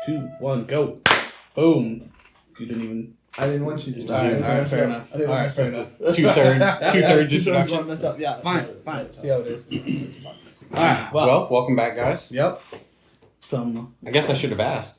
2, 1, go. Boom. You didn't even... I didn't want you to All right, fair enough. I didn't All right, want to fair mess enough. up. Two-thirds introduction. One messed up. Yeah. Fine. See how it is. It's fine. All right, Well, welcome back, guys. Yep. I guess I should have asked.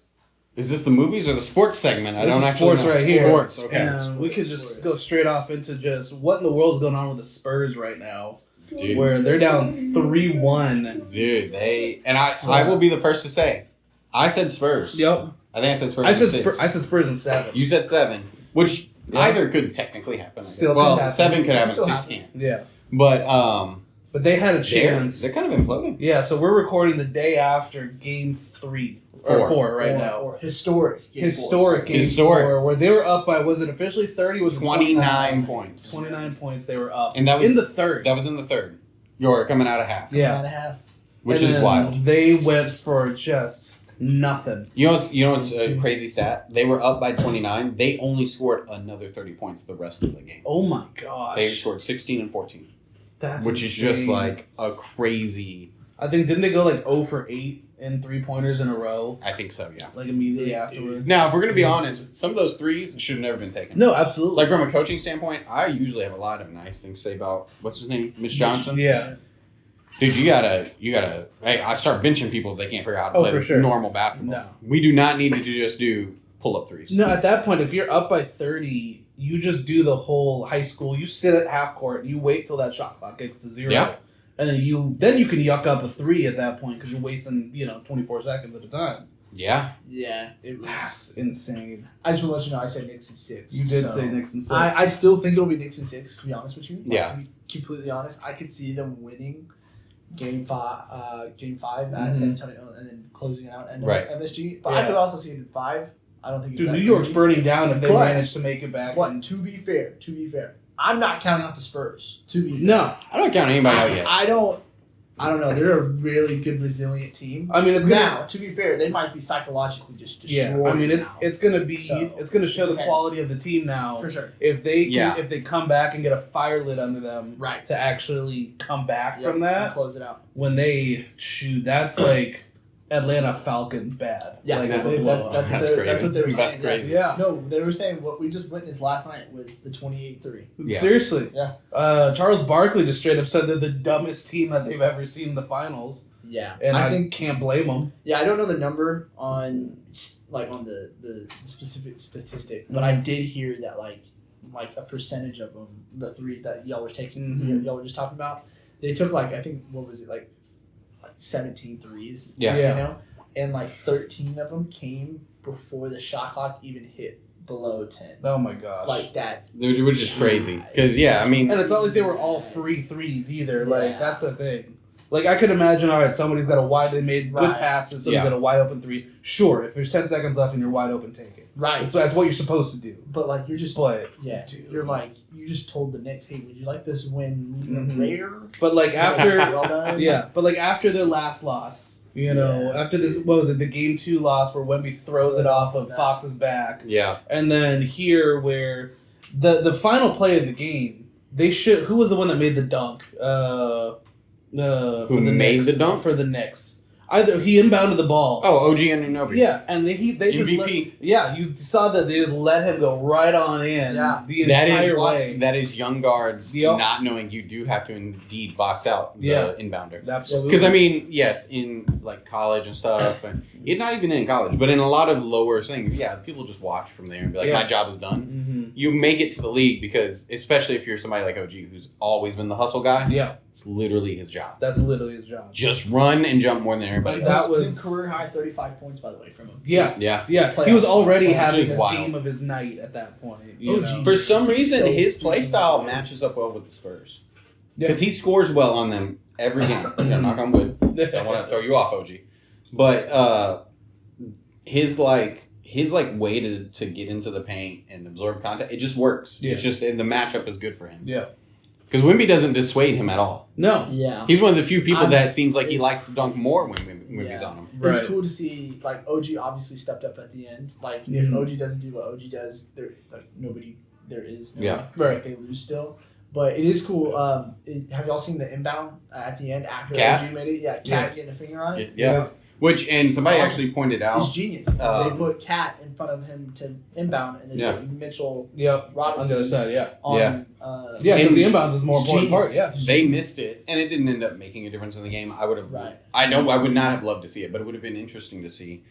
Is this the movies or the sports segment? I This don't is actually sports know. right here. Sports, okay. And we could just go straight off into just what in the world's going on with the Spurs right now. Dude. Where they're down 3-1. Dude, I will be the first to say, I said Spurs. Yep. I think I said Spurs. I said Spurs in 7. You said 7, which either could technically happen. Still well, could happen. 7 could happen, Still 6 happen. can't. Yeah. But they had a chance. They're kind of imploding. Yeah, so we're recording the day after Game 3. Or 4 right now. Or historic. Game Historic Game 4, where they were up by, was it officially 30? Was it 29 points. 29 points they were up. And that was in the third. That was in the third. You're coming out of half. Yeah. And a half. Which and is then wild. They went for just nothing. You know what's a crazy stat? They were up by 29. They only scored another 30 points the rest of the game. Oh my gosh. They scored 16 and 14. That's which insane. is just like a crazy... I think, didn't they go like 0 for 8 in 3-pointers in a row? I think so, yeah. Like immediately afterwards. Now, if we're going to be honest, some of those threes should have never been taken. No, absolutely. Like from a coaching standpoint, I usually have a lot of nice things to say about, what's his name? Mitch Johnson? Yeah. Dude, you gotta, hey, I start benching people if they can't figure out how to for play sure. normal basketball. No. We do not need to just do pull-up threes. No, at that point, if you're up by 30, you just do the whole high school. You sit at half court, you wait till that shot clock gets to 0. Yeah. And then you can yuck up a 3 at that point because you're wasting 24 seconds at a time. Yeah. Yeah, it was. That's insane. I just want to let you know I said Knicks in 6. You did say Knicks in 6. I still think it'll be Knicks in 6. To be honest with you. Yeah. To be completely honest, I could see them winning Game 5 at Mhm. San Antonio and then closing it out and Right. MSG. But Yeah. I could also see it in 5. I don't think it's Dude, that New York's crazy. burning down if they But- manage to make it back. But to be fair, I'm not counting out the Spurs. To be fair. No. I don't count anybody out yet. I don't know. They're a really good, resilient team. I mean, it's gonna. Now, to be fair, they might be psychologically just destroyed. Yeah, I mean, now. it's gonna be So, it's gonna show the depends. quality of the team now. For sure. If they Yeah. if they come back and get a fire lit under them, Right. to actually come back Yep, from and that, close it out. when they shoot, that's like Atlanta Falcons bad. Yeah, like, that's a blowout. That's what crazy. they were That's saying. crazy. Yeah. No, they were saying what we just witnessed last night was the 28-3. Yeah. Seriously. Yeah. Charles Barkley just straight up said they're the dumbest team that they've ever seen in the finals, Yeah, and I think. can't blame them. Yeah, I don't know the number on the specific statistic, but I did hear that like a percentage of them, the threes that y'all were taking, Mhm. y'all were just talking about, they took like I think what was it like 17 threes. Yeah. You know, and like 13 of them came before the shot clock even hit below 10. Oh my gosh. Like that's Which is crazy. Because, yeah, I mean... And it's not like they were all free threes either. Like, Yeah. that's the thing. Like, I could imagine, all right, somebody's got a wide, they made good Right. passes, somebody's Yeah. got a wide open 3. Sure, if there's 10 seconds left and you're wide open, take it. right. So that's what you're supposed to do. But like you're just But, yeah, dude. you're like you just told the Knicks, hey, would you like this win Mhm. rare? but like, after, Well done. yeah, but like, after their last loss, you know, Yeah. after this, what was it, the Game 2 loss where Wemby throws it off of Yeah. Fox's back, Yeah. and then here where the final play of the game, who was the one that made the dunk? For Who the made Knicks, the dunk? for the Knicks? Either he inbounded the ball. Oh, OG Anunoby. Yeah, and they just MVP. you saw that they just let him go right on in Yeah. the That entire is way. that is young guards Yep. not knowing you do have to indeed box out the Yeah. inbounder. Absolutely. Because I mean, yes, in like college and stuff, and not even in college, but in a lot of lower things, yeah, people just watch from there and be like, Yeah. "My job is done." hmm You make it to the league because, especially if you're somebody like OG who's always been the hustle guy, Yeah, it's literally his job. that's literally his job. Just run and jump more than everybody And else. that was- His career high 35 points by the way from him. Yeah, Yeah. yeah. Playoffs. He was already Which having is a wild. game of his night at that point. Oh, You know? For some reason, So his play style freaking matches up well with the Spurs Yeah. because he scores well on them every game. Knock on wood. Don't want to throw you off, OG. But his way to get into the paint and absorb contact, it just works. Yeah. It's just and the matchup is good for him. Yeah. Because Wemby doesn't dissuade him at all. No. Yeah. He's one of the few people I'm- that seems like he it's- likes to dunk more when Wemby's Yeah. on him. Right. It's cool to see like OG obviously stepped up at the end. Like if Mhm. OG doesn't do what OG does, there is nobody. Yeah. Right. Like, they lose still. But it is cool. Have y'all seen the inbound at the end after Cat? OG made it? Yeah, Cat getting a finger on it. Yeah. Which, and somebody Awesome. actually pointed out. It's genius. They put Cat in front of him to inbound, and then put Mitchell Yep. Robinson On the other side, on. Yeah, because And the inbounds is the more important genius. part. Yeah. They missed it, and it didn't end up making a difference in the game. I would have. Right. I know I would not have loved to see it, but it would have been interesting to see.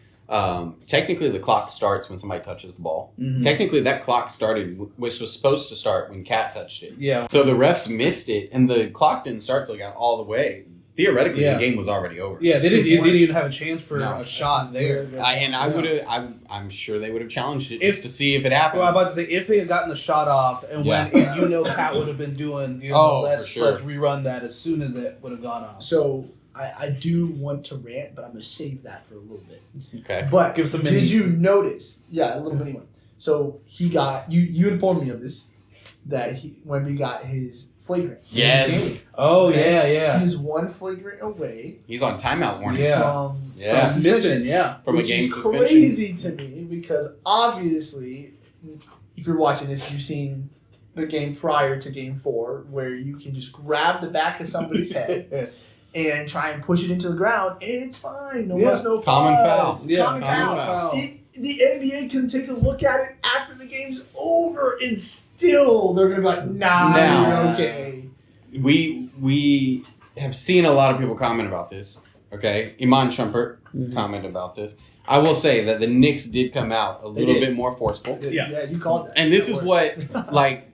Technically, the clock starts when somebody touches the ball. Mhm. Technically, that clock started, which was supposed to start when Cat touched it. Yeah. So the refs missed it, and the clock didn't start till it got all the way. Theoretically, Yeah. the game was already over. Yeah, they That's a good didn't point. even have a chance for No. a shot there. I would have. I'm sure they would have challenged it just to see if it happened. Well, I'm about to say if they had gotten the shot off, and when and Pat would have been doing, let's rerun that as soon as it would have gone off. So I do want to rant, but I'm gonna save that for a little bit. Okay. But Give some did mini- you notice? Yeah, a little mini one. So he got you informed me of this that Wemby got his flagrant. Yes. His game. Oh Okay. yeah. He's one flagrant away He's on timeout warning. Yeah. from Yeah. from Missing. suspension, Yeah. From which a game is suspension. crazy to me because obviously, if you're watching this, you've seen the game prior to Game 4 where you can just grab the back of somebody's head and try and push it into the ground, and it's fine. No one's no Common fouls. foul. Yeah. Common foul. The NBA can take a look at it after the game's over, and still they're gonna be like, "Nah, you're okay." We have seen a lot of people comment about this. Okay, Iman Shumpert commented about this. I will say that the Knicks did come out a little bit more forceful, Yeah. You called that. and this That is word. what like.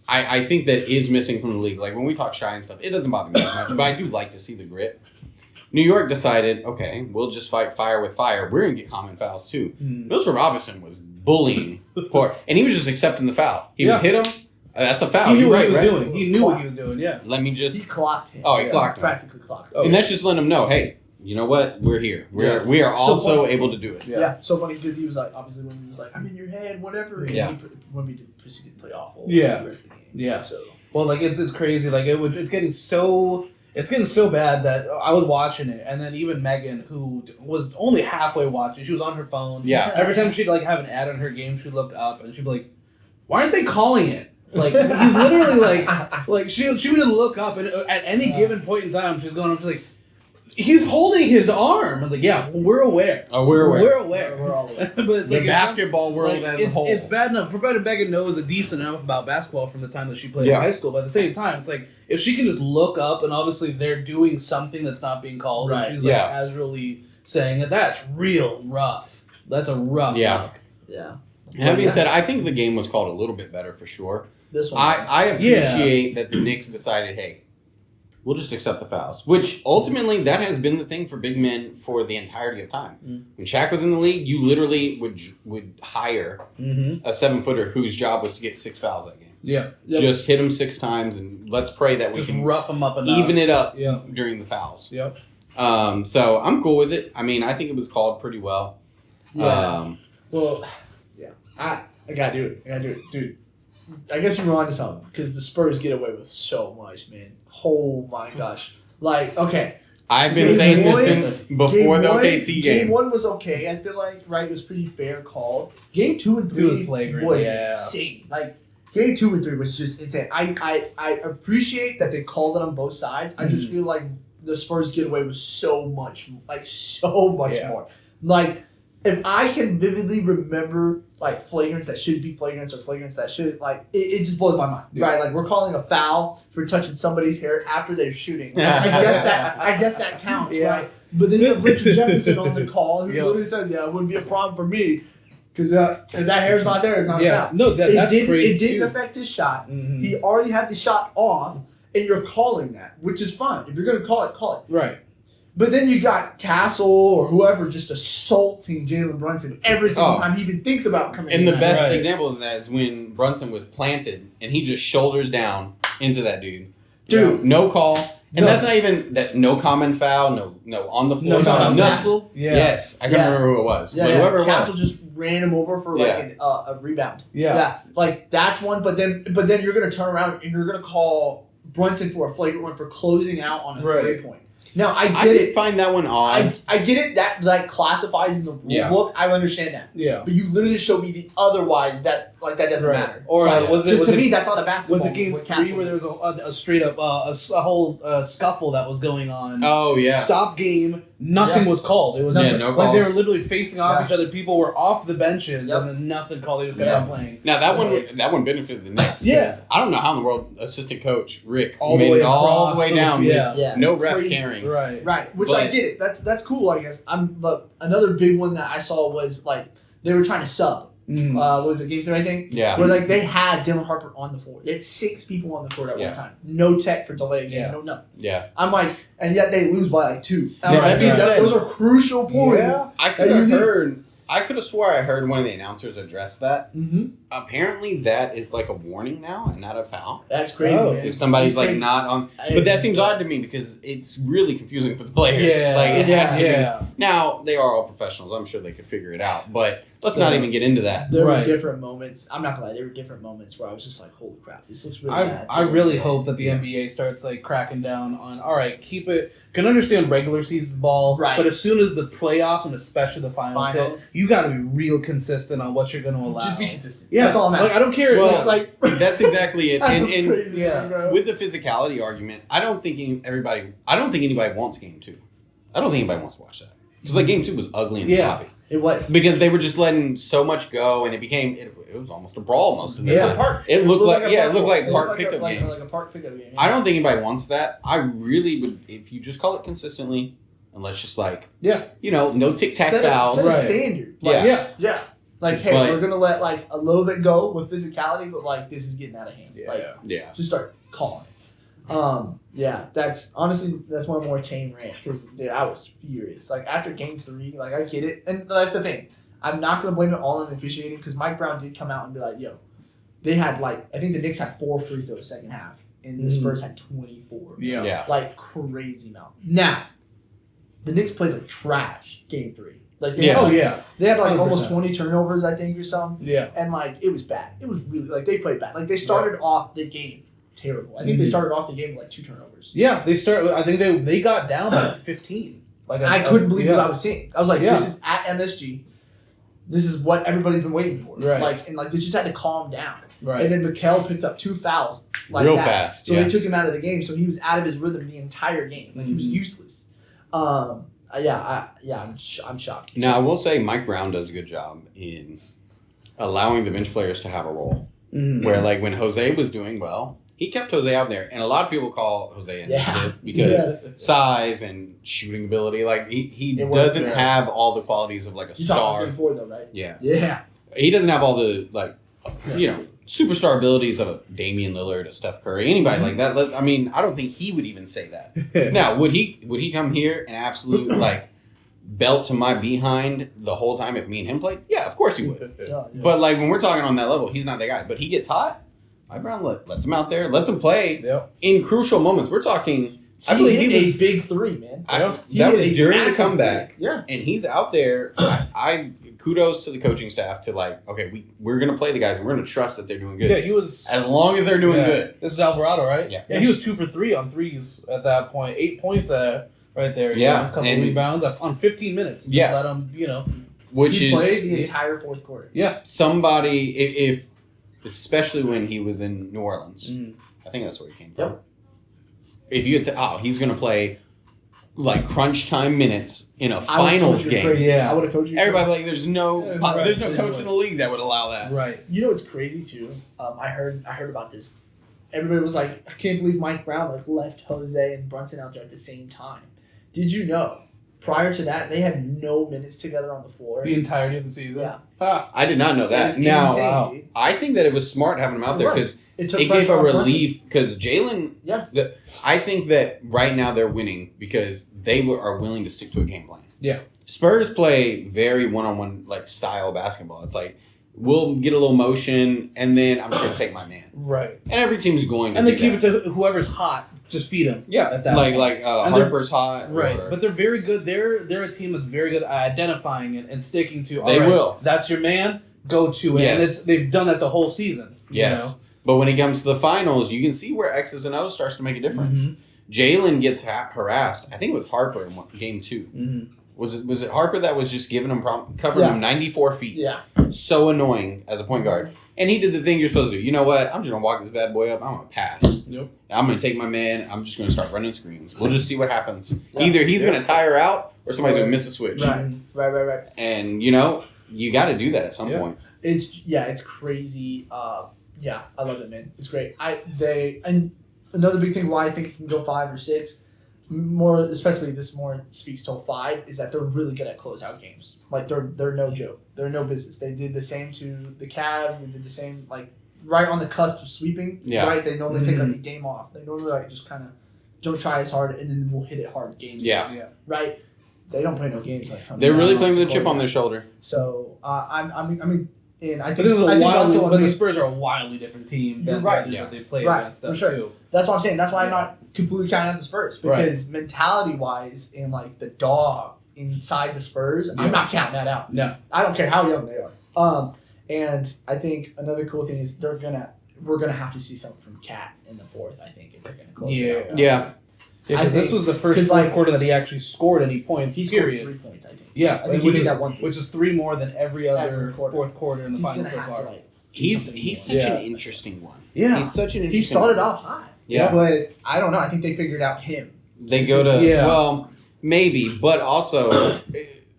I think that is missing from the league. Like when we talk shy and stuff, it doesn't bother me as much, but I do like to see the grit. New York decided, okay, we'll just fight fire with fire. We're gonna get common fouls too. Mitchell Robinson was bullying poor, and he was just accepting the foul. He would hit him. That's a foul. He knew You're what he was right? doing. He knew what he was doing. Yeah. Let me just. He clocked him. Oh, he clocked him. Practically clocked him. Oh, And that's just letting them know, hey, you know what? We're here. We are So also funny. able to do it. Yeah. So funny because he was like, obviously, when he was like, "I'm in your head," whatever. And Yeah. when we did proceed to play awful. Yeah. The rest of the game. Yeah. So Well, like it's crazy. Like it's getting so bad that I was watching it, and then even Megan, who was only halfway watching, she was on her phone. Yeah. Every time she'd like have an ad on her game, she'd look up and she'd be like, "Why aren't they calling it?" Like he's literally like she would look up, and at any given point in time, she's going up. She's like, "He's holding his arm." I'm like, "Yeah, we're aware. Oh, we're aware. We're aware." We're all aware. But it's The like basketball world like, as a whole. It's bad enough, provided Megan knows a decent enough about basketball from the time that she played in high school. But at the same time, it's like if she can just look up and obviously they're doing something that's not being called, Right. and she's like casually saying it, that's real rough. That's a rough look. Yeah. That being said, I think the game was called a little bit better for sure. This one. I appreciate that the Knicks decided, hey, we'll just accept the fouls. Which ultimately, that has been the thing for big men for the entirety of time. When Shaq was in the league, you literally would hire a 7-footer whose job was to get 6 fouls that game. Yeah. Just hit him 6 times, and let's pray that we Just can rough them up enough. even it up Yeah. during the fouls. Yep. So I'm cool with it. I mean, I think it was called pretty well. Yeah. Well, yeah. I gotta do it. Dude. I guess you were onto something because the Spurs get away with so much, man. Oh my gosh. Like, okay. I've been Game saying one- this since before the OKC game. Game 1 was okay. I feel like, right, it was pretty fair called. Game 2 and 3 Two was flagrant, was yeah. insane. Like, Game 2 and 3 was just insane. I appreciate that they called it on both sides. I just feel like the Spurs get away with so much more. Like, if I can vividly remember like flagrants that should be flagrants or flagrants that should it just blows my mind. Yeah. Right? Like we're calling a foul for touching somebody's hair after they're shooting. Like, I guess that counts, Yeah. right? But then you have Richard Jefferson on the call who Yep. literally says, "Yeah, it wouldn't be a problem for me because if that hair's not there, it's not a Yeah. foul." No, that's crazy. It didn't too. affect his shot. Mhm. He already had the shot off, and you're calling that, which is fine. If you're gonna call it, call it. Right. But then you got Castle or whoever just assaulting Jalen Brunson every single time he even thinks about coming in. And the best Right. example of that is when Brunson was planted and he just shoulders down into that dude. Dude. No call. And No. that's not even that no common foul, no on the floor. No, nothing. Castle. Yeah. Yes. I can't remember who it was. Yeah, but yeah. whoever it Castle was. just ran him over for like a rebound. Yeah. Like that's one. But then you're gonna turn around and you're gonna call Brunson for a flagrant one for closing out on a Right. 3-point. Now I I get did it. find that one odd. I get it. That like classifies in the rule book. I understand that. Yeah. But you literally showed me the otherwise that like that doesn't matter. Or like, was it? Because Was to it, me, that's all the basketball. was it game 3 where there was a straight up a whole scuffle that was going on? Oh yeah. Stop game. Nothing was called. It was no like call. they were literally facing off each other. People were off the benches, Yep. and then nothing called. They just kept on playing. Now that one benefited the Knicks. Yeah. I don't know how in the world assistant coach Rick All the made way it all the across, way down. yeah. With no ref Crazy. carrying. Right. Which But- I get it. That's cool. I guess. But another big one that I saw was like they were trying to sub. Mm. What was it, game 3, I think? Yeah. Where like they had Dylan Harper on the floor. They had 6 people on the court at one time. No tech for delay game. Yeah. No nothing. Yeah. I'm like, and yet they lose by like 2. Yeah, Like, that being those are crucial points. Yeah. I could have heard. I could have swore I heard one of the announcers address that. Mm-hmm. Apparently, that is like a warning now and not a foul. That's crazy. Oh. Man. If somebody's It's like crazy. not on, but that seems odd to me because it's really confusing for the players. Yeah. Like it has to be. Yeah. Now they are all professionals. I'm sure they could figure it out. But let's not even get into that. There Right. were different moments. I'm not gonna lie. There were different moments where I was just like, "Holy crap, this looks really bad." I really hope that the NBA starts like cracking down on. All right, keep it. Can understand regular season ball, Right. but as soon as the playoffs and especially the finals hit, you got to be real consistent on what you're going to allow. Just be consistent. Yeah, That's all I'm asking. like I don't care. Well, like That's exactly it. that's And, what's and crazy, yeah. bro. with the physicality argument, I don't think anybody wants game 2. I don't think anybody wants to watch that because like game 2 was ugly and Yeah. sloppy It was. because they were just letting so much go and it was almost a brawl most of the Yeah. time. Park. It looked like a it looked like it park looked pickup like games. Like a park pickup game. I don't think anybody wants that. I really would if you just call it consistently and let's just like Yeah. no tic tac set fouls. a Right. standard. Yeah. Like, Yeah. yeah. Like, hey, But- we're gonna let like a little bit go with physicality, but like this is getting out of hand. Like, Yeah. just start calling it. Yeah, that's honestly that's one more tame rant because dude, I was furious. Like after game 3, like I get it, and that's the thing. I'm not gonna blame it all on the officiating because Mike Brown did come out and be like, "Yo, they had like I think the Knicks had 4 free throws second half, and the Spurs had 24. Yeah. Yeah. Like crazy amount. Now, the Knicks played like trash game 3. Like they Yeah. had, Oh yeah. they had like almost 100%. 20 turnovers, I think, or something. Yeah. And like it was bad. It was really like they played bad. Like they started off the game terrible. I think they started off the game with like 2 turnovers. Yeah. They start. I think they got down by 15. Like I couldn't believe what I was seeing. I was like, Yeah. this is at MSG. This is what everybody's been waiting for. Right. Like and like they just had to calm down. Right. And then Mikal picked up 2 fouls like Real that. fast. So Yeah. they took him out of the game. So he was out of his rhythm the entire game. Like he was useless. I'm shocked. Now I will say Mike Brown does a good job in allowing the bench players to have a role. Mhm. Where like when Jose was doing well, he kept Jose out there, and a lot of people call Jose a Yeah. negative because Yeah. size and shooting ability. Like he It was, doesn't yeah. have all the qualities of like a You talking about star. game 4 though, right? Yeah, Yeah. he doesn't have all the like superstar abilities of a Damian Lillard, a Steph Curry, anybody like that. I mean, I don't think he would even say that. Now, would he come here and absolute like belt to my behind the whole time if me and him played? Yeah, of course he would. Yeah. But like when we're talking on that level, he's not that guy. But he gets hot. Mike Brown lets him out there, lets him play Yep. in crucial moments. We're talking. I He believe hit he was. a big 3, man. He That hit was a during the massive comeback, 3. Yeah. and he's out there. I kudos to the coaching staff to like, okay, we're gonna play the guys, and we're gonna trust that they're doing good. Yeah. He was. As long as they're doing Yeah. good. This is Alvarado, right? Yeah. Yeah. He was 2 for 3 on threes at that point. 8 points right there. Yeah, A couple and- rebounds on 15 minutes. Yeah. Let him. Which He is played the entire 4th quarter. Yeah. somebody if especially when he was in New Orleans. Mm. I think that's where he came from. Yep. If you had said, oh, he's gonna play like crunch time minutes in a I would've finals told you game. crazy. Yeah. I would have told you. Everybody like there's no Right. coach in the league that would allow that. Right. You know what's crazy too? I heard about this. Everybody was like, I can't believe Mike Brown like left Jose and Brunson out there at the same time. Did you know? Prior to that, they had no minutes together on the floor. The entirety of the season. Yeah. Ah. I did not know that. It's Now insane, wow. dude. I think that it was smart having him out there It because was. It took it gave pressure a off Brunson. relief because Jalen. Yeah. I think that right now they're winning because they are willing to stick to a game plan. Yeah. Spurs play very one-on-one like style basketball. It's like we'll get a little motion and then I'm just gonna take my man. Right. And every team's going to And they do keep that. it to whoever's hot. Just feed him. Yeah, At that like point. And Harper's hot. Right, or- but they're very good. They're a team that's very good at identifying it and sticking to. They all right, will. That's your man. Go to it. Yes. And they've done that the whole season. Yes. You know? But when it comes to the finals, you can see where X's and O's starts to make a difference. Mhm. Jalen gets harassed. I think it was Harper in game 2. Mhm. Was it Harper that was just giving him covering Yeah. him 94 feet? Yeah. So annoying as a point guard. And he did the thing you're supposed to do. You know what? I'm just going to walk this bad boy up. I'm going to pass. Yep. I'm going to take my man. I'm just going to start running screens. We'll just see what happens. Yeah. Either he's going to tire out or somebody's going to miss a switch. Right. And, you know, you got to do that at some point. It's crazy. Yeah, I love it, man. It's great. And another big thing why I think it can go 5 or 6, more especially this more speaks to 5, is that they're really good at closeout games. Like they're no joke. They're no business. They did the same to the Cavs. They did the same like right on the cusp of sweeping. Yeah. Right. They normally take like a game off. They normally like just kind of don't try as hard and then we'll hit it hard game 6. Yeah. Right. They don't play no games like. They're really playing with a chip on their shoulder. So I mean. And I think, but this is but the Spurs are a wildly different team than the others that they play against them too. That's what I'm saying. That's why I'm not completely counting out the Spurs because mentality-wise and like the dog inside the Spurs, I'm not counting that out. No, I don't care how young they are. And I think another cool thing is we're gonna have to see something from Cat in the 4th. I think if they're gonna close it out. Yeah. Yeah, because this was the first fourth quarter that he actually scored any points. He scored 3 points, I think. Yeah, I think he did that 1 which is 3 more than every other fourth quarter in the finals so far. He's such an interesting one. Yeah, he's such an interesting. He started off hot. Yeah, but I don't know. I think they figured out him. They go to well, maybe, but also,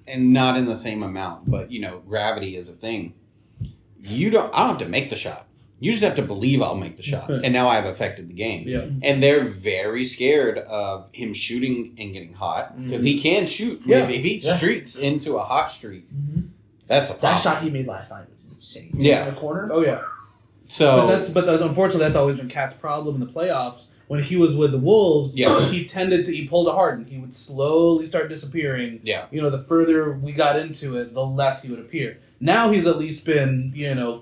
and not in the same amount. But you know, gravity is a thing. I don't have to make the shot. You just have to believe I'll make the shot. And now I've affected the game. Yeah. And they're very scared of him shooting and getting hot because he can shoot. Yeah. If he streaks into a hot streak, that's a problem. That shot he made last night was insane. Yeah. In the corner. Oh, yeah. So, but unfortunately, that's always been Cat's problem in the playoffs. When he was with the Wolves, he pulled a Harden. He would slowly start disappearing. Yeah. You know, the further we got into it, the less he would appear. Now he's at least been,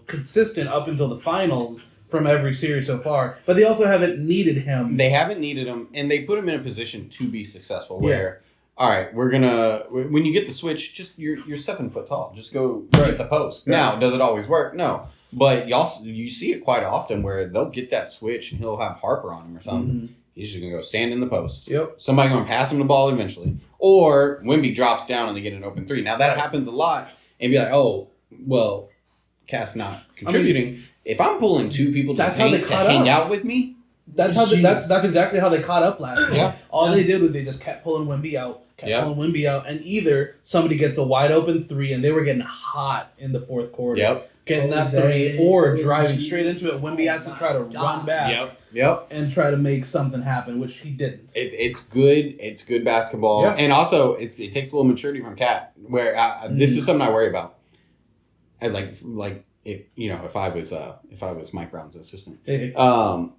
consistent up until the finals from every series so far. But they also haven't needed him. They haven't needed him, and they put him in a position to be successful where, all right, we're going to, when you get the switch, just you're 7 foot tall. Just go get the post. Right. Now, does it always work? No. But you see it quite often where they'll get that switch and he'll have Harper on him or something. Mm-hmm. He's just going to go stand in the post. Yep. Somebody going to pass him the ball eventually. Or Wemby drops down and they get an open 3. Now, that happens a lot. And be like, oh, well, Cat's not contributing. If I'm pulling 2 people to hang out with me, that's exactly how they caught up last year. Yeah. All they did was they just kept pulling Wemby out, and either somebody gets a wide open 3, and they were getting hot in the fourth quarter. Yep. Getting that 3, or driving straight into it. Wemby has to try to run back. Yep. And try to make something happen, which he didn't. It's good. It's good basketball, and also it takes a little maturity from Cat. Where this is something I worry about. I like if I was Mike Brown's assistant, the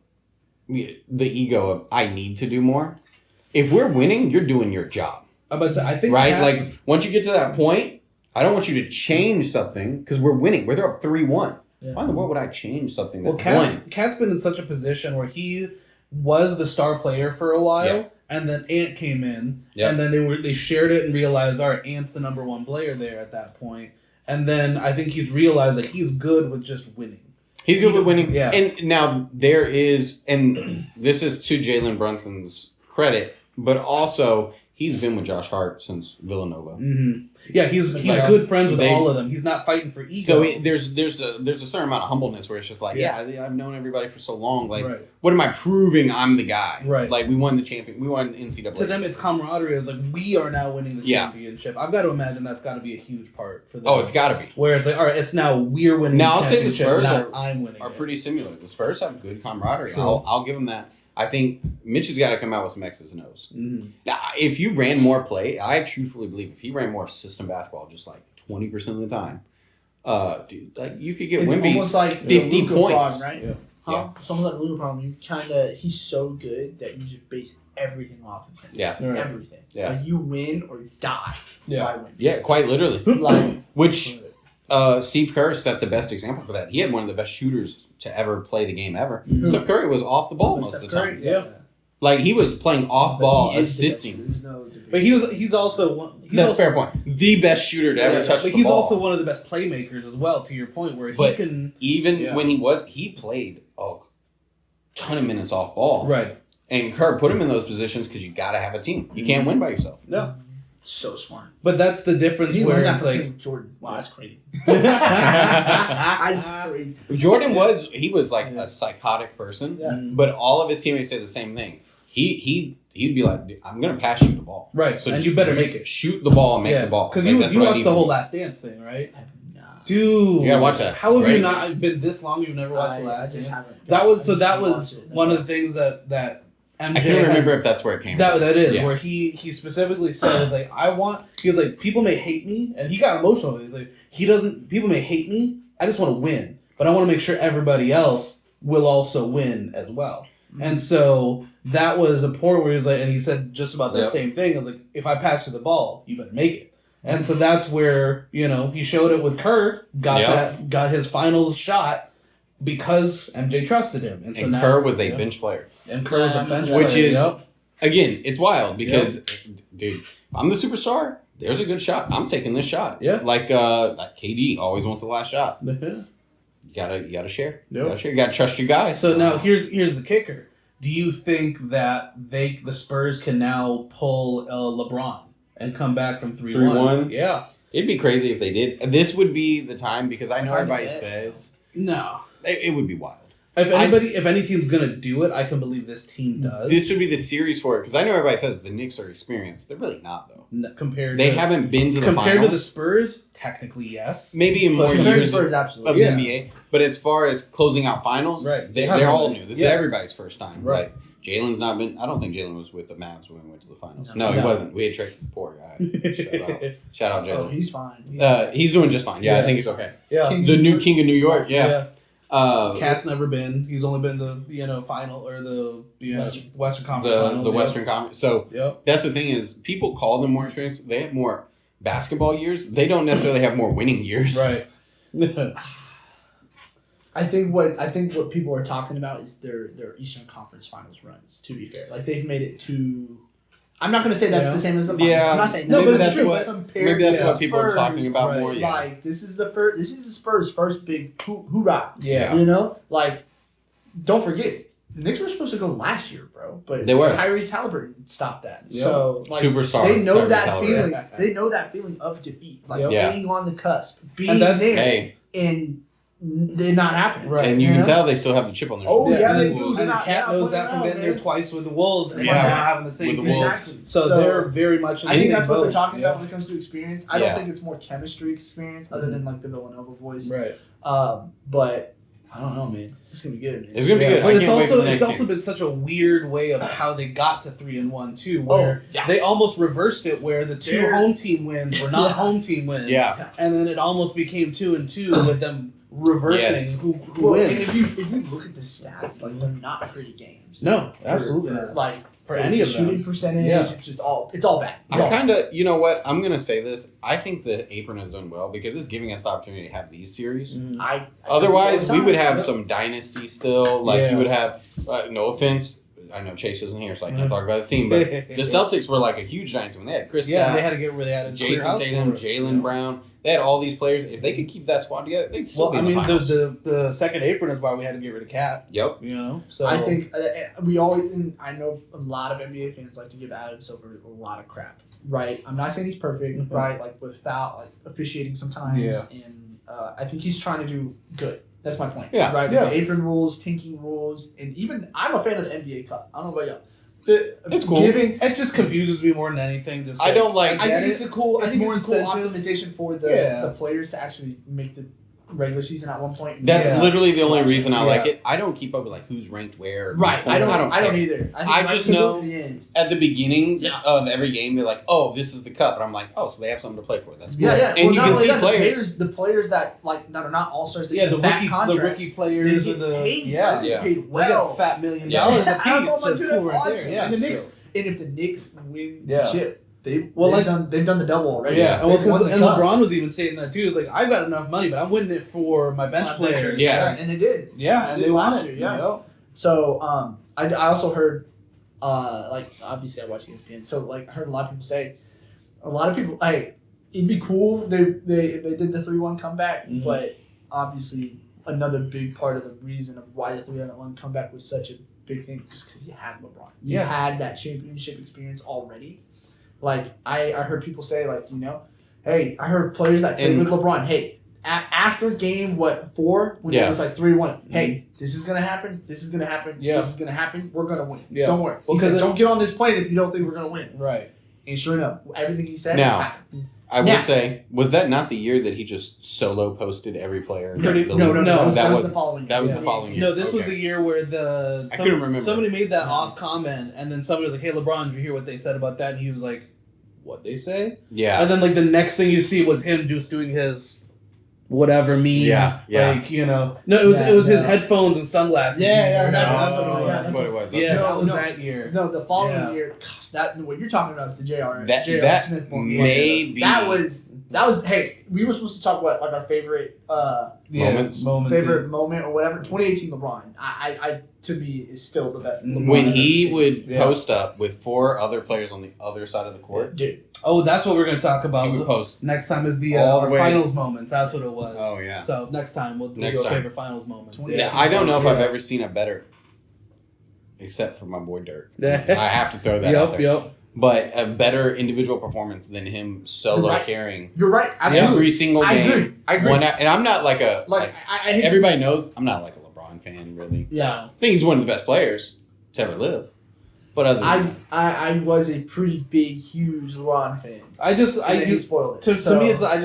ego of I need to do more. If we're winning, you're doing your job. I think right. Like once you get to that point, I don't want you to change something because we're winning. We're up 3-1. Yeah. Why in the world would I change something that won? Cat's been in such a position where he was the star player for a while, and then Ant came in, and then they shared it and realized, all right, Ant's the number 1 player there at that point. And then I think he's realized that he's good with just winning. He's good with winning. Yeah. And now there is, and this is to Jalen Brunson's credit, but also he's been with Josh Hart since Villanova. Mm-hmm. Yeah, he's good friends with all of them. He's not fighting for ego. So there's a certain amount of humbleness where it's just like, I've known everybody for so long. Like, what am I proving? I'm the guy. Right. Like, we won the champion. We won NCAA. To them, it's camaraderie. It's like, we are now winning the championship. I've got to imagine that's got to be a huge part for them. Oh, it's got to be. Where it's like, all right, it's now we're winning now, the championship. Now, I'll say the Spurs I'm winning are pretty similar. The Spurs have good camaraderie. True. I'll give them that. I think Mitch has got to come out with some X's and O's. Mm-hmm. Now, if you ran more play, I truthfully believe if he ran more system basketball, just like 20% of the time, dude, like you could get Wemby almost like 50 points, problem, right? Yeah. It's almost like a Luka problem. He's so good that you just base everything off of him. Yeah. Everything. Yeah. Like you win or die. Yeah. Yeah, quite literally. Like which Steve Kerr set the best example for that. He had one of the best shooters to ever play the game ever. Mm-hmm. Steph Curry was off the ball most of the time. Yeah. Like he was playing off ball, assisting. But he's also one. That's a fair point. The best shooter to ever touch the ball. But he's also one of the best playmakers as well. To your point, where he can when he played a ton of minutes off ball. Right. And Kerr put him in those positions because you got to have a team. You can't win by yourself. No. So smart. But that's the difference He where learned that it's from like Jordan. Wow, that's crazy. Jordan was like a psychotic person, Yeah. but all of his teammates say the same thing. He'd be like, I'm gonna pass you the ball, right, so and you better make it. Shoot the ball and make the ball. Because Like, you that's what I watched need the from whole you. Last Dance thing, right? I have not. Dude, You gotta watch that. How have Great. you not been this long? You've never watched the Last I just Dance. haven't. That was I just one watched it. of the things that MJ I can't remember if that's where it came from. That is Yeah. where he specifically says like he was like people may hate me, and he got emotional. He's like people may hate me. I just want to win, but I want to make sure everybody else will also win as well. And so that was a point where he was like, and he said just about that same thing. I was like, if I pass you the ball, you better make it. And so that's where he showed it with Kerr, got his finals shot because MJ trusted him. And so now, Kerr was a bench player. And Kerr was a bench player. Which is, again, it's wild because, dude, I'm the superstar. There's a good shot. I'm taking this shot. Yeah. Like KD always wants the last shot. You gotta share. Yep. You gotta trust your guys. So now here's the kicker. Do you think that the Spurs can now pull LeBron and come back from 3-1? Yeah. It'd be crazy if they did. This would be the time because I know Hard to everybody get. says No. it would be wild. If any team's gonna do it, I can believe this team does. This would be the series for it because I know everybody says the Knicks are experienced. They're really not though. They haven't been to the compared finals. to the Spurs. Technically, yes. Maybe in more Compared to years Spurs, of absolutely. the NBA. But as far as closing out finals, Right. they're all new. This is everybody's first time. Right. Like Jalen's not been. I don't think Jalen was with the Mavs when we went to the finals. No. No, he wasn't. We had tricked the poor guy. Shout out Oh, Jalen. he's fine. He's doing just fine. Yeah, Yeah. I think he's okay. Yeah. The new king of New York. Yeah. Cat's never been. He's only been the final or the Western Conference Finals. The Western Conference. So that's the thing is people call them more experienced. They have more basketball years. They don't necessarily have more winning years. Right. I think what people are talking about is their Eastern Conference Finals runs. To be fair, like they've made it to. I'm not going to say that's the same as the finals. Yeah. I'm not saying No, that. but maybe it's that's true. what maybe that's what people are talking about right. more. Yeah. Like this is the Spurs' first big hoorah. Yeah. You know, like don't forget the Knicks were supposed to go last year, bro, but They were. Tyrese Halliburton stopped that. Yep. So like Superstar. they know Tyrese that Halliburton. feeling. They know that feeling of defeat, like Yep. being on the cusp, being And that's- there, Hey, and it not happening. Right. and you You can know? tell they still have the chip on their Oh, shoulder. yeah, and they then- do. And They're the not- Cat they're not knows that putting from it getting out, there man. twice with the Wolves and Yeah. not having the same With the thing. Wolves. Exactly. So they're very much in I the think same that's what they're boat. talking Yeah. about when it comes to experience. I don't Yeah. think it's more chemistry experience other than like the Villanova voice. Right. But I don't know, man. It's gonna be good, man. It's gonna be Yeah. good. I But it's can't wait for the also next game. been such a weird way of how they got to 3-1 too, where yeah. they almost reversed it, where the two They're- home team wins were not home team wins. Yeah. And then it almost became 2-2 with them reversing Yes. who Well, and wins. if you look at the stats, like they're not pretty games. No, For- absolutely for, not. Like For any of them. shooting percentage, Yeah. it's all bad. It's I all kind of, you know what? I'm gonna say this. I think the apron has done well because it's giving us the opportunity to have these series. Mhm. I Otherwise, we would have Yep. some dynasty still. Like Yeah. you would have. No offense, I know Chase isn't here, so I can't Mhm. talk about his team. But the Celtics were like a huge dynasty when they had Chris. Yeah, Stapps, they had to get rid of Jason Tatum, Jalen Brown. They had all these players. If they could keep that squad together, they'd still Well, be I in the mean, finals. the second apron is why we had to get rid of Cat. Yep. You know, so I think we always. And I know a lot of NBA fans like to give Adam Silver a lot of crap. Right. I'm not saying he's perfect. Mhm. Right. Like without like officiating sometimes, Yeah. and I think he's trying to do good. That's my point. Yeah. Right. Yeah. With the apron rules, tinking rules, and even I'm a fan of the NBA Cup. I don't know about y'all. It's cool. Giving. it just confuses me more than anything. Just I don't like. I get think it. it's a cool. I It's think more it's a cool incentive. optimization for Yeah. the players to actually make the regular season at one point. That's Yeah. literally the only reason I like Yeah. it. I don't keep up with like who's ranked where. at Right. this point. I don't care. either. I think just right know- to the end. At the beginning Yeah. of every game, they're like, "Oh, this is the cup," and I'm like, "Oh, so they have something to play for." That's cool. Yeah, yeah. And you not can only see that, players. the players that that are not all stars. yeah, the fat rookie contract, they players get or the paid. yeah. They get Yeah. paid They get well. fat $1 million Yeah. a piece. I was like, That's dude, cool that's right awesome. there. Yeah, And the so- Knicks, and if the Knicks win Yeah. the chip, they've like- done the double already. Yeah, and, They've won because the and cup. LeBron was even saying that too. It's like I've got enough money, but I'm winning it for my bench players. Yeah. and they did. Yeah, They and did they last won it. year, yeah. You know? So I also heard like obviously I watch ESPN, so like I heard a lot of people say, a lot of people, hey, it'd be cool if they did the 3-1 comeback, Mhm. but obviously another big part of the reason of why the 3-1 comeback was such a big thing just because you had LeBron, you Yeah. had that championship experience already, Like I heard people say like hey, I heard players that played with LeBron. Hey, after game 4 when it was like 3-1. Hey, this is gonna happen. This is gonna happen. Yeah. This is gonna happen. We're gonna win. Yeah. Don't worry. Well, He said, don't get on this plane if you don't think we're gonna win. Right. And sure enough, everything he said Now, happened. I will say, was that not the year that he just solo posted every player? Pretty- in the no, league? no, that was the following year. that was Yeah. the following year. No, this was Okay. the year where I couldn't remember. somebody made that No. off comment, and then somebody was like, "Hey, LeBron, did you hear what they said about that?" And he was like, "What they say?" Yeah. And then like the next thing you see was him just doing his whatever meme. Yeah, yeah. Like no, it was his Yeah. headphones and sunglasses. Yeah, meme. that's what it was. Oh, Yeah, that's what it was. Yeah, Okay. that was No. that year. No, the following Yeah. year, gosh, that what you're talking about is the J.R. That Smith one. may be That was. Hey, we were supposed to talk about like our favorite Moments. favorite moment or whatever. 2018 LeBron. I to me is still the best. LeBron when I've he ever would Yeah. post up with 4 other players on the other side of the court. seen. Dude. Oh, that's what we're gonna talk about. He would post. Next time is the All the our way- finals moments. That's what it was. Oh yeah. So next time we'll Next do our time. favorite finals moments. Yeah, I don't know if I've Yeah. ever seen a better, except for my boy Dirk. Yeah. I have to throw that out there. Yep. But a better individual performance than him solo You're right. carrying You're right. Absolutely. every single I game. agree. I agree. And I'm not like a like I hate to- everybody knows I'm not like a LeBron fan really. Yeah. I think he's one of the best players to ever live. But other than I was a pretty big, huge LeBron fan. He spoiled it. To me, it's I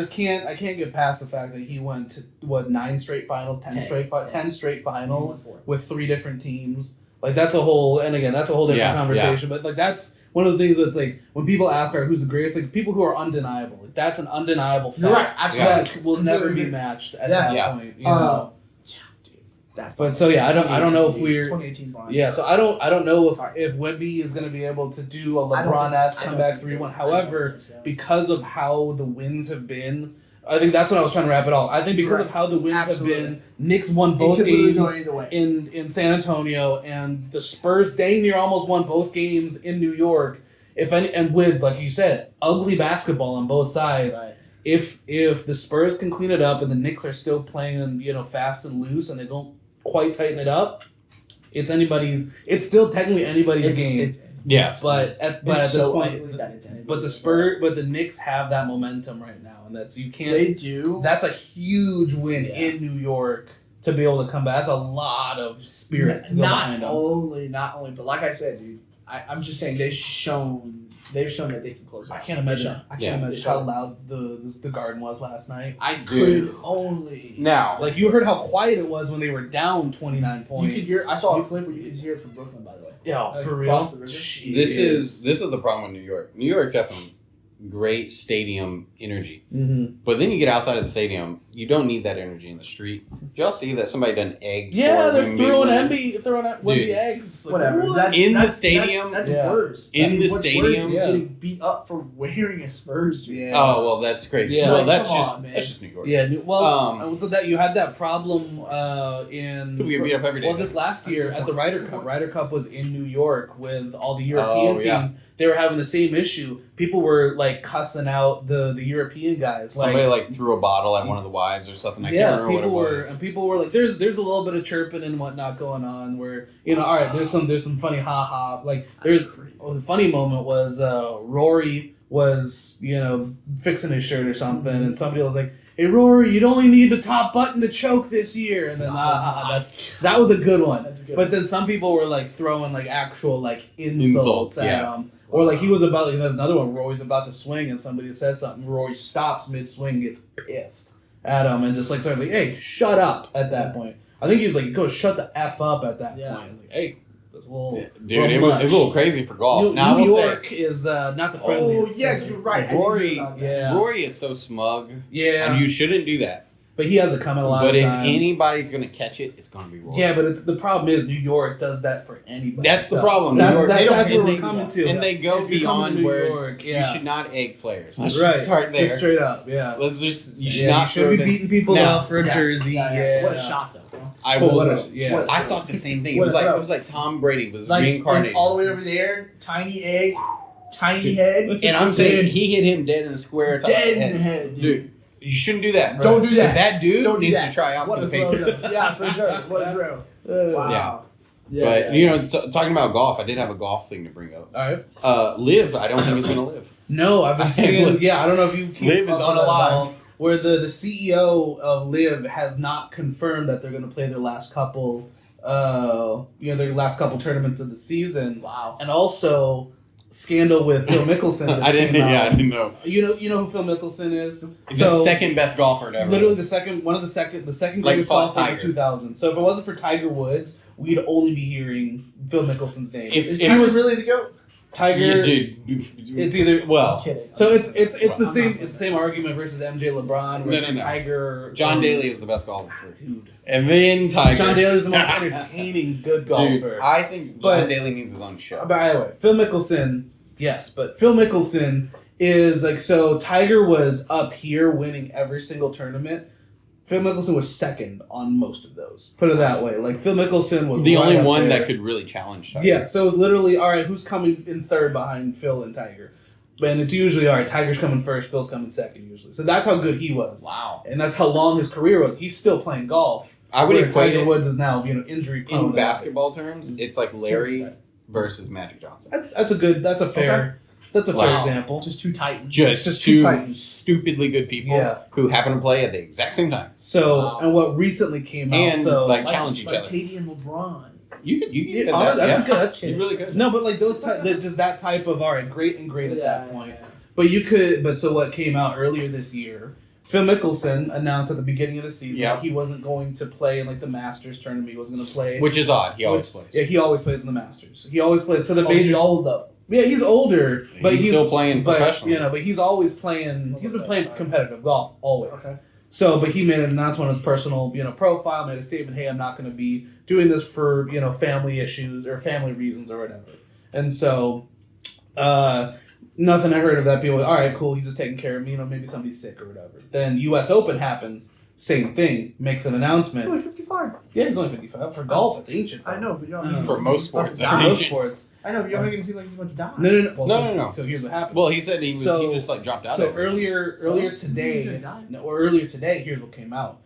can't get past the fact that he went to 9 straight finals, 10 straight finals with 3 different teams. Like that's a whole different Yeah, conversation. But like that's one of the things that's like when people ask her who's the greatest, like people who are undeniable. Like, that's an undeniable fact. You're right. Absolutely. That will never be matched at Yeah. that Yeah. point. You know? Dude, that But so yeah, I don't know if 2018 we're 2018 Bond. yeah. So I don't know Sorry. if Wemby is going to be able to do a I don't LeBron-esque think- I don't comeback think 3-1. so. I don't However, think so. because of how the wins have been, I think that's what I was trying to wrap it all. I think because Right. of how the wins Absolutely. have been, Knicks won It both could literally go games either way. in San Antonio, and the Spurs dang near almost won both games in New York. And with, like you said, ugly basketball on both sides. Right. If the Spurs can clean it up and the Knicks are still playing, fast and loose and they don't quite tighten it up, it's still technically anybody's game. yeah. But at It's this so point, ugly that it's anybody's but the Knicks have that momentum right now, and that's you can't. They do. That's a huge win Yeah. in New York to be able to come back. That's a lot of spirit to go behind them. Not only, but like I said, dude, I'm just saying they've shown that they can close. I out. can't imagine. I Yeah. can't imagine how loud the Garden was last night. I Dude. could only. Now, Like you heard how quiet it was when they were down 29 You points. could hear. I saw a clip where you could hear it from Brooklyn, by the way. Yeah, Like, for real. across the river. this is the problem with New York. New York's got some great stadium energy. Mm-hmm. But then you get outside of the stadium, you don't need that energy in the street. Did y'all see that somebody done egg? Yeah, they're throwing Wemby? Wemby eggs. Like, Whatever. what? That's, In the that's- stadium? That's Yeah. worse. In the what's stadium? Worse is Yeah. getting beat up for wearing a Spurs jersey. Yeah. Oh well, that's crazy. Yeah. Well, Like, that's come just on, man. that's just New York. Yeah, Um, so that you had that problem in People get beat up every day. well, this last That's year a good at the point. Ryder Cup. Ryder Cup was in New York with all the European Oh, yeah. teams. They were having the same issue. People were like cussing out the European guys. Somebody like threw a bottle at one of the wives or something. I yeah, can't remember people what were it was. and people were like, there's a little bit of chirping and whatnot going on. Where all right, there's some funny ha ha. Like there's the funny moment was Rory was fixing his shirt or something, and somebody was like, "Hey Rory, you'd only need the top button to choke this year," and then that was a good one. That's a good But then some people were like throwing like actual like insults at yeah. him. Or like he was about, there's another one, Rory's about to swing and somebody says something, Rory stops mid-swing, gets pissed at him and just like starts like, hey, shut up at that point. I think he's like, go shut the F up at that Yeah. point. Like, hey, that's a little, Dude, it was a little crazy for golf. New York is not the Oh friendliest. yes, you're right. Rory- Yeah. Rory is so smug, Yeah, and you shouldn't do that. but he has it coming a lot But of if times. anybody's gonna catch it, it's gonna be Rory. Yeah, but the problem is New York does that for anybody. That's the problem. That's, New York, that's they where don't- we're and coming to. and they go If you're coming to beyond New where York, you should not egg players. Let's Right. just start there. Just straight up, yeah. Let's just you should Yeah, not you should throw be them. beating people Now- up for a jersey. Yeah. What a shot though, bro. I Oh, will. what say- a- yeah. What- I thought the same thing. It What was a like throw. it was like Tom Brady was Like reincarnated. it's all the way over there, tiny egg, tiny head, And I'm saying he hit him dead in the square. Top dead of the in the head, dude. Dude, you shouldn't do that. Don't do that. That dude Don't do needs that. to try out What for a the throw, Patriots. though. Yeah, for sure. What a throw. Wow. Yeah. But talking about golf, I did have a golf thing to bring up. All right. Liv, I don't think is going to live. No, I've been seeing. Yeah, I don't know if you keep Liv is up on with that alive. at all, where the CEO of Liv has not confirmed that they're going to play their last couple, their last couple tournaments of the season. Wow. And also, scandal with Phil Mickelson. I didn't know. You know who Phil Mickelson is? He's the second best golfer ever. Literally the second greatest golfer in the 2000s. So if it wasn't for Tiger Woods, we'd only be hearing Phil Mickelson's name. Is Tiger really the GOAT? Tiger, yeah, dude, it's either I'm kidding. So it's the same argument versus MJ LeBron. Where No. Tiger, John Daly is the best golfer, dude. and then Tiger. John Daly is the most entertaining good golfer. Dude, I think John Daly needs his own show. By the way, Phil Mickelson, yes, but Phil Mickelson is like, so Tiger was up here winning every single tournament. Phil Mickelson was second on most of those. Put it that way. Like, Phil Mickelson was the right only up one there. that could really challenge Tiger. Yeah, so it was literally, all right, who's coming in third behind Phil and Tiger? And it's usually, all right, Tiger's coming first, Phil's coming second usually. So that's how good he was. Wow. And that's how long his career was. He's still playing golf. I would where equate Tiger it Woods is now, injury prone. in basketball terms. It's like Larry versus Magic Johnson. That's a fair Wow. example. Just two titans. Just two two titans. stupidly good people Yeah. who happen to play at the exact same time So, Wow. and what recently came out, and so challenge each like other. Katie and LeBron. You could Yeah, get honestly, that. that's good. That's He's really good. no, but like just that type of all right, great and great at that point. Yeah. But so what came out earlier this year? Phil Mickelson announced at the beginning of the season that he wasn't going to play in like the Masters tournament. He wasn't going to play, Which is odd. He always plays. Yeah, he always plays in the Masters. He always played. So the He's major. old though. Yeah, he's older, but he's still playing but, professionally. But he's always playing. He's been playing competitive golf always. Okay. So, but he made an announcement on his personal, profile, made a statement, hey, I'm not going to be doing this for, family issues or family reasons or whatever. And so, nothing I heard of that. People, all right, cool, he's just taking care of me, maybe somebody's sick or whatever. Then U.S. Open happens, same thing, makes an announcement. He's only 55. Yeah, he's only 55. For golf, it's ancient. Though. I know, but you don't. For most sports, For that's most ancient. sports. I know, but you're not going to seem like he's about to die. No. Well, No. So here's what happened. Well, he said he just dropped out. So of it. earlier He's today, gonna die. earlier today, here's what came out.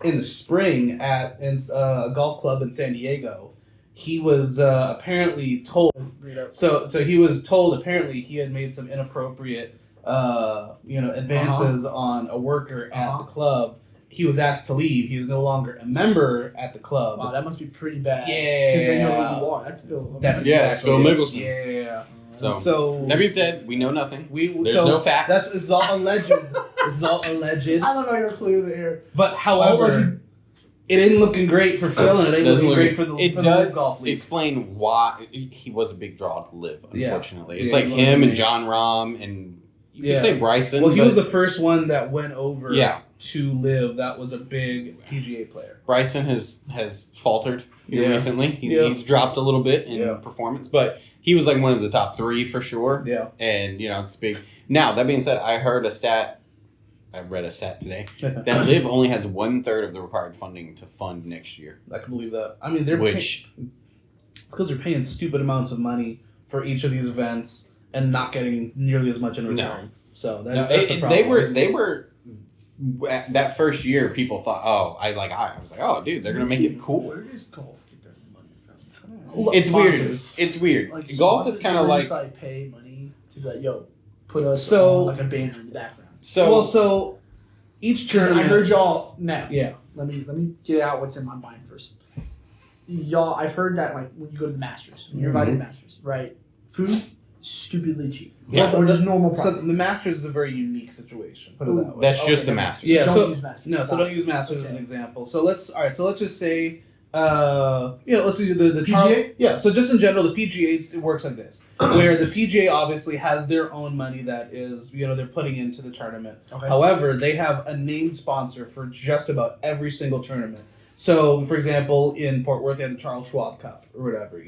In the spring at a golf club in San Diego, he was apparently told. So he was told apparently he had made some inappropriate, advances on a worker at the club. He was asked to leave. He was no longer a member at the club. Wow, that must be pretty bad. Yeah. Because they know who you are. That's Phil. That's it's exactly Phil it. Mickelson. Yeah. So, that being said, we know nothing. There's no facts. This is all alleged. This is all alleged. I love how you're clear the air. But however, it ain't looking great for Phil, and it ain't looking great for the LIV Golf League. Explain why he was a big draw to live. Unfortunately, it's Yeah, like him and John Rahm and you could say Bryson. Well, he was the first one that went over Yeah. to LIV. That was a big PGA player. Bryson has faltered here recently. He's dropped a little bit in performance, but he was like one of the top three for sure. Yeah. And, it's big. Now, that being said, I read a stat today that LIV only has 1/3 of the required funding to fund next year. I can believe that. I mean, it's because they're paying stupid amounts of money for each of these events and not getting nearly as much in return. No. So that's the problem. They were that first year. People thought, I was like, oh, dude, they're gonna make it cool. Where does golf get their money from? It's Sponsors. weird. It's weird. Like, Golf is kind of sponsors like just, pay money to be like, yo, put us So- on, like a banner in the background. so each Because tournament. I heard y'all now. Yeah. Let me get out what's in my mind first. Y'all, I've heard that when you go to the Masters, when you're invited to Masters, right? Food stupidly cheap. Yeah. Or just normal So price. the Masters is a very unique situation. Put it that way. that's just the Masters. Yeah, Don't so- use Masters. No, so don't use Masters as an example. So let's just say, let's do the PGA? Yeah, so just in general, the PGA it works like this, where the PGA obviously has their own money that is, they're putting into the tournament. Okay. However, they have a named sponsor for just about every single tournament. So, for example, in Fort Worth, they have the Charles Schwab Cup or whatever.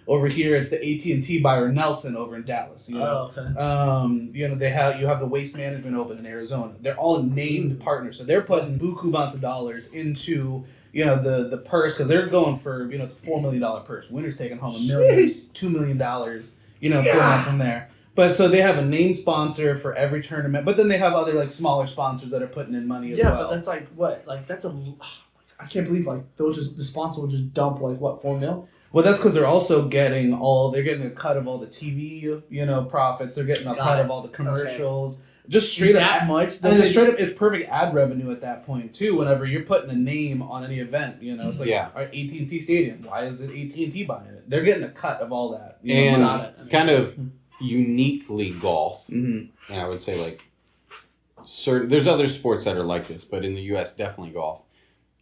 Over here, it's the AT&T Byron Nelson over in Dallas. Oh, okay. You have the Waste Management Open in Arizona. They're all named partners, so they're putting buku amounts of dollars into the purse because they're going for it's a $4 million purse. Winner's taking home $1 million, $2 million. Pulling out from there. But so they have a named sponsor for every tournament, but then they have other smaller sponsors that are putting in money as well. Yeah, but that's what? That's I can't believe the sponsor will just dump 4 mil. Well, that's because they're also getting a cut of all the TV, profits. They're getting a cut of all the commercials. Just straight up that much. And then straight up, it's perfect ad revenue at that point too. Whenever you're putting a name on any event, it's like our AT&T Stadium. Why is it AT&T buying it? They're getting a cut of all that. And kind of uniquely golf, and I would say like there's other sports that are like this, but in the U.S. definitely golf.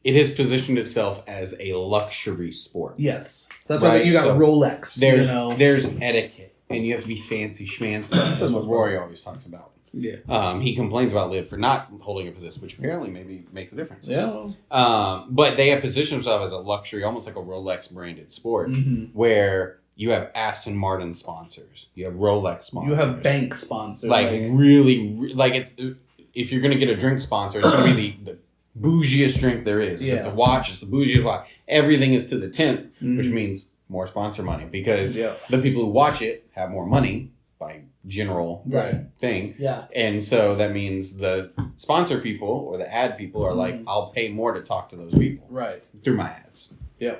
It has positioned itself as a luxury sport. Yes, so that's why you got Rolex. There's etiquette, and you have to be fancy schmancy. That's what Rory always talks about. Yeah. He complains about LIV for not holding up to this, which apparently maybe makes a difference. Yeah. But they have positioned themselves as a luxury, almost like a Rolex branded sport, where you have Aston Martin sponsors, you have Rolex sponsors, you have bank sponsors, really it's if you're gonna get a drink sponsor, it's gonna be the bougiest drink there is. If it's a watch, it's the bougiest watch. Everything is to the 10th, which means more sponsor money because the people who watch it have more money by general thing. Yeah. And so that means the sponsor people or the ad people are like, I'll pay more to talk to those people. Right. Through my ads. Yeah.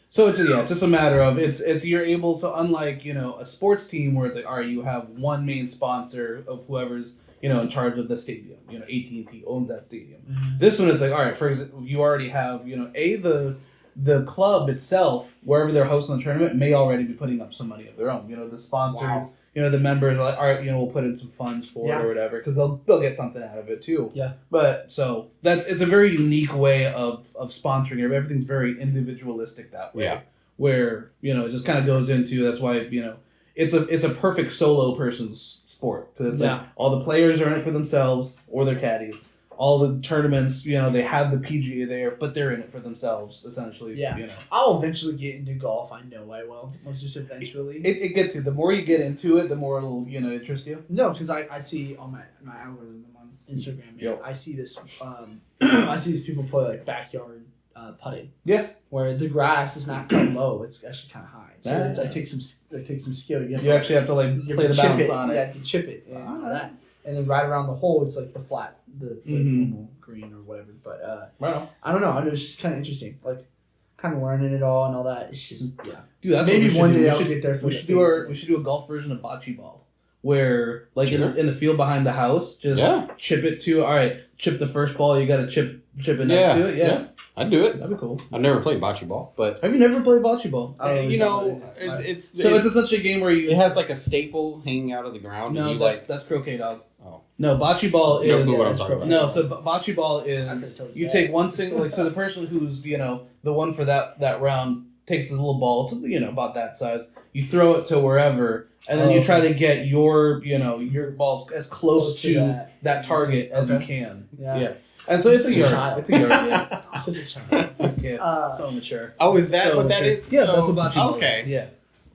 So it's just a matter of it's you're able, so unlike, a sports team where it's like, all right, you have one main sponsor of whoever's, in charge of the stadium. AT&T owns that stadium. This one, it's like, all right, for example, you already have, the club itself, wherever they're hosting the tournament, may already be putting up some money of their own. The sponsor, the members are like, all right, we'll put in some funds for it or whatever, because they'll get something out of it too. Yeah. But so it's a very unique way of sponsoring. Everything's very individualistic that way. Yeah. Where it just kind of goes into, that's why it's a perfect solo person's sport, because it's like all the players are in it for themselves or their caddies. All the tournaments, they have the PGA there, but they're in it for themselves, essentially. Yeah. I'll eventually get into golf. I know I will. I'll just eventually. It gets you. The more you get into it, the more it'll, interest you. No, because I see on my algorithm on Instagram, Yep. I see this. I see these people play like backyard putting. Yeah. Where the grass is not cut low; it's actually kind of high. So it takes some skill. You actually have to play the balance on it. You have to chip it and all that, and then right around the hole, it's like the flat, the normal green or whatever. But I don't know. I know it's just kind of interesting, like kind of learning it all and all that. It's just Dude, that's maybe one day I'll should get there. We should do a golf version of bocce ball, where in the field behind the house, just chip it to. All right, chip the first ball. You got to chip it next to it. Yeah. I'd do it. That'd be cool. I've never played bocce ball, but have you never played bocce ball? It's essentially a game where it has like a staple hanging out of the ground. No, that's croquet, dog. Oh. No, bocce ball is. No clue what I'm talking about. No, so bocce ball is you take one single, so the person who's the one for that round takes the little ball, it's about that size. You throw it to wherever, and then you try to get your balls as close to that target as you can. Yeah. And so it's a yard. It's a yard. Yeah. Such a child. This kid, so mature. Oh, is that so what that mature. is? Yeah, that's what bocce ball is. Yeah.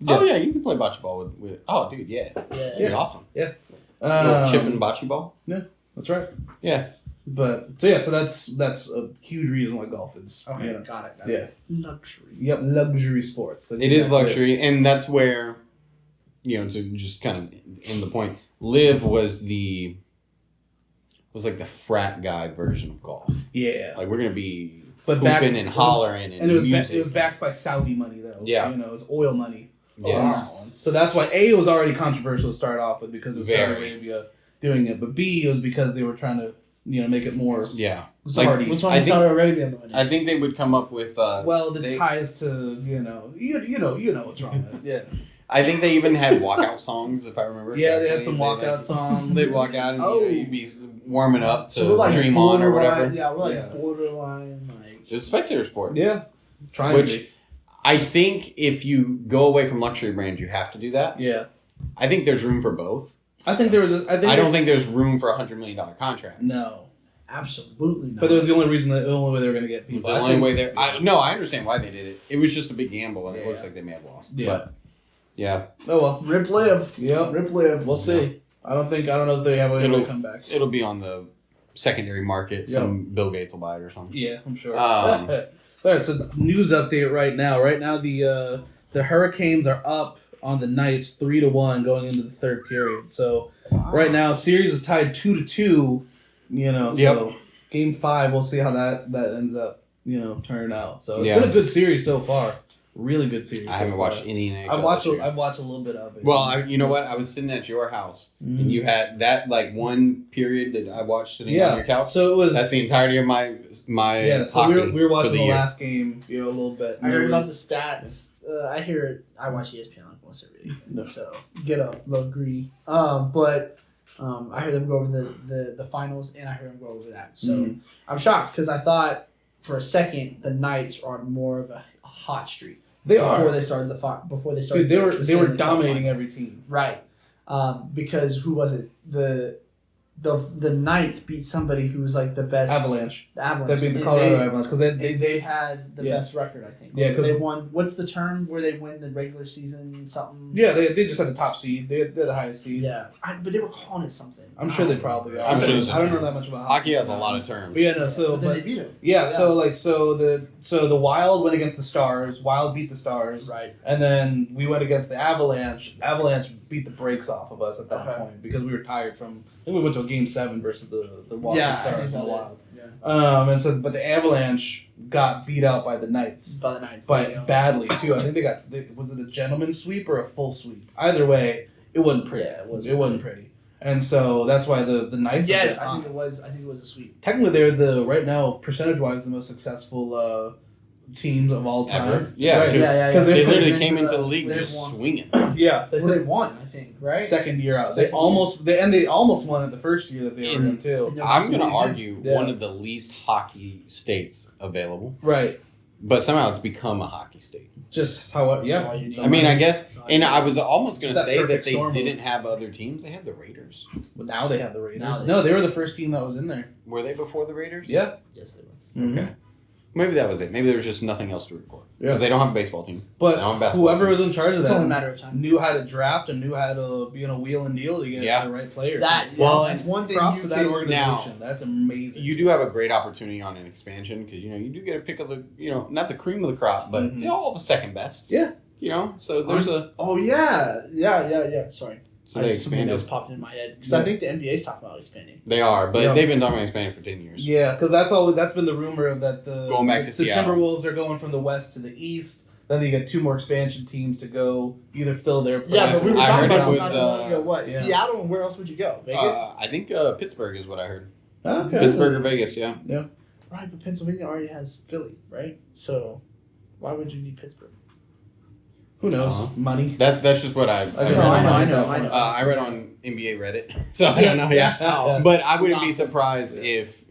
Oh yeah, you can play bocce ball with. Oh, dude, That'd be awesome. Yeah. Chip and bocce ball. Yeah, that's right. Yeah. But so that's a huge reason why golf is. Okay, got it. Yeah. Luxury. Yep, luxury sports. It is luxury, and that's where, to just kind of end the point. LIV was like the frat guy version of golf. Yeah. Like we're gonna be hooping and hollering and music. It was backed by Saudi money though. Yeah. It was oil money. Yes. So that's why it was already controversial to start off with, because it was Saudi Arabia doing it, but B, it was because they were trying to make it more party. What's wrong with Saudi Arabia? I think they would come up with ties to what's wrong with it. Yeah. I think they even had walkout songs, if I remember. Yeah, they had some walkout songs. They'd walk out and you'd be warming up to we're like Dream On or whatever. Yeah, we're like borderline It's a spectator sport. Yeah. Which I think if you go away from luxury brands, you have to do that. Yeah. I think there's room for both. I don't think there's room for $100 million contracts. No. Absolutely not. But that was the only way they were going to get people. The only way there. I understand why they did it. It was just a big gamble, and it looks like they may have lost. Yeah. But, yeah. Oh well. Rip LIV. Yep. Rip LIV. We'll see. I don't know if they have a way to come back. It'll be on the secondary market. Some Bill Gates will buy it or something. Yeah, I'm sure. All right, so news update right now. Right now, the Hurricanes are up on the Knights 3-1 going into the third period. So right now, series is tied 2-2. So Game 5, we'll see how that ends up. Turning out. So it's been a good series so far. Really good series. I haven't watched any NHL. I've watched this year. I've watched a little bit of it. Well, you know what? I was sitting at your house, and you had that like one period that I watched sitting on your couch. So it was. That's the entirety of my Yeah. So hockey we were watching the year. last game, a little bit. I heard about the stats. I hear it. I watch ESPN almost every day. No. So get up, love greedy. But I heard them go over the finals, and I heard them go over that. So I'm shocked because I thought for a second the Knights are more of a hot streak. They before are. they started before they started. Dude, they were Stanley Cup dominating finals. every team. Right. Because who was it? The Knights beat somebody who was like the best. Avalanche. The Avalanche. They beat the And Colorado Avalanche because they had the best record, I think. Yeah, 'cause they won. What's the term where they win the regular season? Something. Yeah, they just had the top seed. They're the highest seed. Yeah, but they were calling it something. I'm sure they probably are. I'm sure there's a I don't term. know that much about Hockey has a lot of terms. But yeah, no. So but then they beat them. yeah, so the Wild went against the Stars. Wild beat the Stars. Right. And then we went against the Avalanche. Avalanche beat the brakes off of us at that point because we were tired from. I think we went to a Game 7 versus the Wild Stars and the Wild. Yeah. But the Avalanche got beat out by the Knights. By the Knights. But badly too. I think they got. Was it a gentleman's sweep or a full sweep? Either way, it wasn't pretty. Yeah, it wasn't pretty. And so that's why the Knights. Yes, I think it was. I think it was a sweep. Technically, they're right now percentage wise the most successful teams of all time. Ever? Yeah, Right. because They they played literally into came into the- the league they've just won. swinging. Yeah. Well, they won, I think, right? Second year out. Second They almost won it the first year that they were in too. Yeah. I'm gonna argue Yeah. one of the least hockey states available, Right. but somehow it's become a hockey state. Just how That's all you need. I mean, I guess, and I was almost Just gonna that say that perfect they storm didn't of- have other teams. They had the Raiders. But now they have the Raiders. Now they- No, they were the first team that was in there. Were they before the Raiders? Yeah. Yes, they were. Mhm. Okay. Maybe that was it. Maybe there was just nothing else to root for because Yeah. they don't have a baseball team. But They don't have a basketball whoever team. was in charge of It's that only a matter of time. knew how to draft and knew how to be in a wheel and deal to get Yeah. the right players. Well, that's one thing. props you to that can- organization. That's amazing. You do have a great opportunity on an expansion because you do get a pick of the not the cream of the crop, but Mhm. all the second best. Yeah. So there's Oh yeah. Sorry. so they Something expanded. else popped in my head because Yeah. I think the NBA's talking about expanding. They are, but Yeah. they've been talking about expanding for 10 years. Yeah, because that's been the rumor of that the Going back to the Seattle. Timberwolves are going from the west to the east. Then you get 2 more expansion teams to go either fill their place. Yeah, but we were I talking heard about it this was, not too long ago. What? yeah. Seattle and where else would you go? Vegas. I think Pittsburgh is what I heard. Okay. Pittsburgh or Vegas, yeah. Right, but Pennsylvania already has Philly, right? So why would you need Pittsburgh? Who knows? Uh-huh. Money. That's just what I Okay. read. No, I know. I read on NBA Reddit, so I don't know. Yeah, but I wouldn't be Awesome. surprised if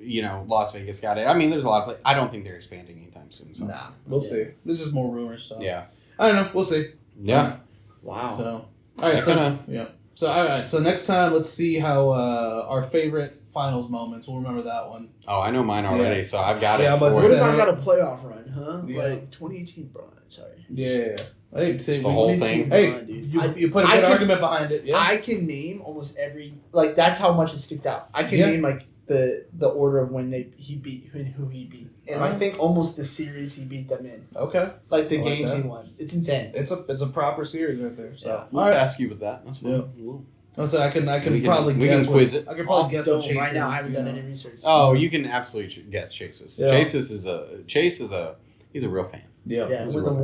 Las Vegas got it. I mean, there's a lot of places. I don't think they're expanding anytime soon. So. Nah, we'll see. There's just more rumors. So. Yeah. I don't know. We'll see. Yeah. Wow. So, all right. Next So, time. yeah. So, all right. So next time, let's see how our favorite finals moments. We'll remember that one. Oh, I know mine already, so I've got it. Yeah, but for- What What if I is got a playoff run, huh? Yeah. Like 2018 Brian. Sorry. Yeah. Hey, Just the whole thing. Hey, Run, dude. you put a I good can- argument behind it. Yeah. I can name almost every that's how much it sticked out. I can Yeah. name like the order of when he beat who he beat, and I think almost the series he beat them in, Okay. like the I like games that. he won. It's insane. It's a proper series right there. So. Yeah. We'll All right. task you with that. That's fine. Yeah. We'll- So I can We can- probably we can guess quiz what, it. I can probably guess what Chase right now. I is, haven't you done know. any research. Oh, you can absolutely guess Chase's. Yeah. Chase is he's a real fan. Yeah. Yeah, Those when are the real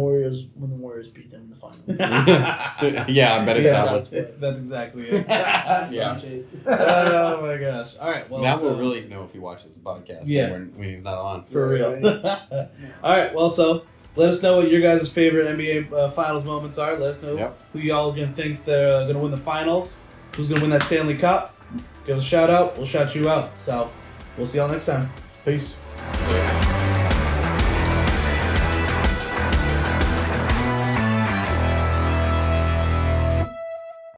Warriors beat them in the finals. Yeah, I bet it's Yeah. that one. That's it. That's exactly it. Yeah. Oh my gosh! All right. Well, Now so, we'll really know if he watches the podcast Yeah. when he's not on. for real. All right. Well, so let us know what your guys' favorite NBA finals moments are. Let us know Yep. who y'all gonna think they're gonna win the finals. Who's gonna win that Stanley Cup? Give us a shout out. We'll shout you out. So we'll see y'all next time. Peace. Yeah.